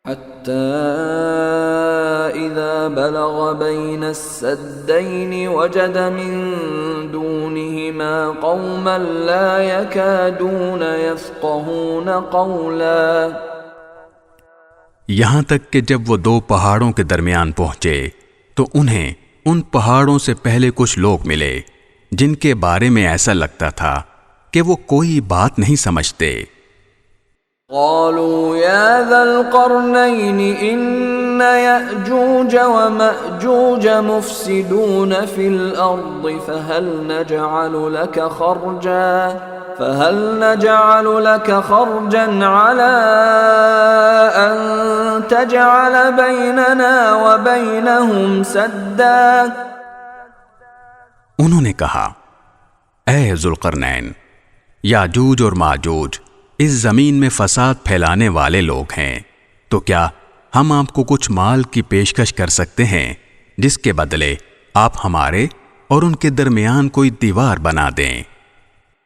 حتى إذا بلغ بين السدين وجد من دونهما قوما لا يكادون يفقهون قولا. یہاں تک کہ جب وہ دو پہاڑوں کے درمیان پہنچے تو انہیں ان پہاڑوں سے پہلے کچھ لوگ ملے جن کے بارے میں ایسا لگتا تھا کہ وہ کوئی بات نہیں سمجھتے. قالوا يا ذا القرنين إن يأجوج ومأجوج مفسدون في الأرض فهل نجعل لك خرجا على أن تجعل بيننا وبينهم سدا. انہوں نے کہا اے ذوالقرنین، یاجوج اور ماجوج اس زمین میں فساد پھیلانے والے لوگ ہیں، تو کیا ہم آپ کو کچھ مال کی پیشکش کر سکتے ہیں جس کے بدلے آپ ہمارے اور ان کے درمیان کوئی دیوار بنا دیں؟